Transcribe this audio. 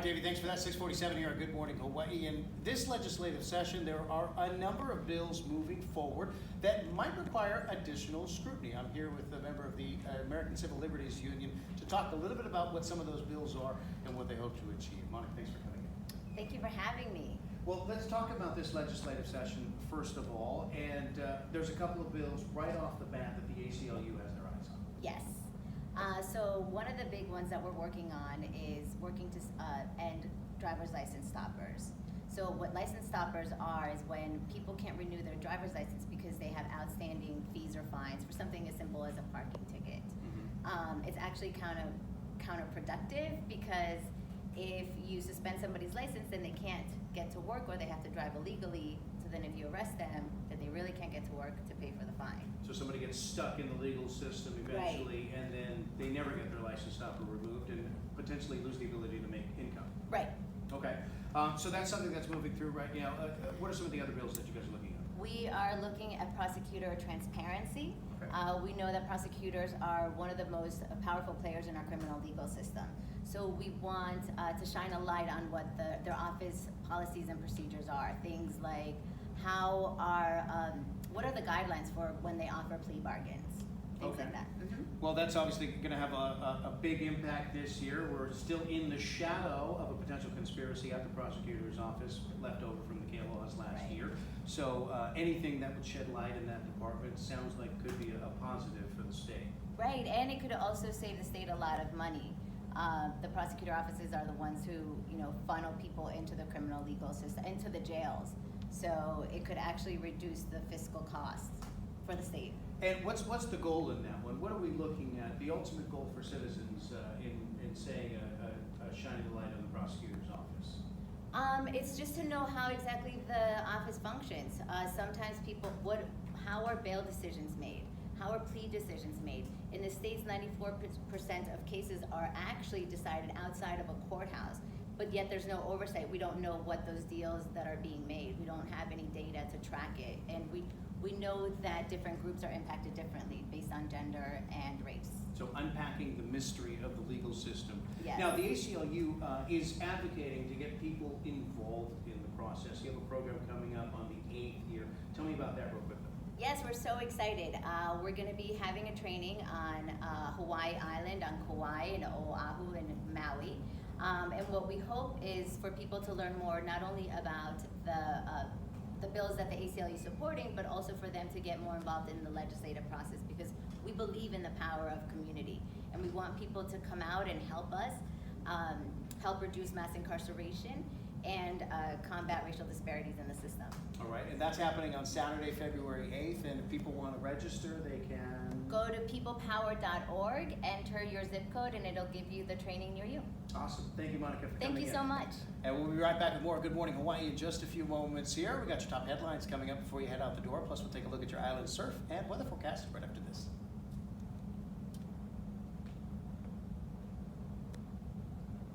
Davey, thanks for that. 647 here on Good Morning Hawaii. In this legislative session, there are a number of bills moving forward that might require additional scrutiny. I'm here with a member of the American Civil Liberties Union to talk a little bit about what some of those bills are and what they hope to achieve. Monica, thanks for coming in. Thank you for having me. Well, let's talk about this legislative session first of all. And there's a couple of bills right off the bat that the ACLU has their eyes on. Yes. So one of the big ones that we're working on is working to end driver's license stoppers. So what license stoppers are is when people can't renew their driver's license because they have outstanding fees or fines for something as simple as a parking ticket. It's actually counterproductive because if you suspend somebody's license, then they can't get to work or they have to drive illegally. So then if you arrest them, then they really can't get to work to pay for the fine. So somebody gets stuck in the legal system eventually, and then they never get their license stopper removed and potentially lose the ability to make income. Right. Okay. So that's something that's moving through right now. What are some of the other bills that you guys are looking at? We are looking at prosecutor transparency. Okay. We know that prosecutors are one of the most powerful players in our criminal legal system. So we want to shine a light on what their office policies and procedures are. Things like what are the guidelines for when they offer plea bargains? Things like that. Well, that's obviously going to have a big impact this year. We're still in the shadow of a potential conspiracy at the prosecutor's office left over from the laws last year. So anything that would shed light in that department sounds like could be a positive for the state. Right, and it could also save the state a lot of money. The prosecutor offices are the ones who, funnel people into the criminal legal system, into the jails. So it could actually reduce the fiscal costs for the state. And what's the goal in that one? What are we looking at? The ultimate goal for citizens in saying shining the light on the prosecutor's office? It's just to know how exactly the office functions. Sometimes how are bail decisions made? How are plea decisions made? In the states, 94% of cases are actually decided outside of a courthouse, but yet there's no oversight. We don't know what those deals that are being made. We don't have any data to track it. And we know that different groups are impacted differently based on gender and race. So unpacking the mystery of the legal system. Yes. Now, the ACLU is advocating to get people involved in the process. You have a program coming up on the 8th year. Tell me about that real quickly. Yes, we're so excited. We're going to be having a training on Hawaii Island, on Kauai, and Oahu, and Maui. And what we hope is for people to learn more, not only about the bills that the ACLU is supporting, but also for them to get more involved in the legislative process, because we believe in the power of community. And we want people to come out and help us, help reduce mass incarceration, and combat racial disparities in the system. All right, and that's happening on Saturday, February 8th, and if people want to register, they can... Go to peoplepower.org, enter your zip code, and it'll give you the training near you. Awesome. Thank you, Monica, for coming in. Thank you so much. And we'll be right back with more Good Morning Hawaii in just a few moments here. We got your top headlines coming up before you head out the door, plus we'll take a look at your island surf and weather forecast right after this.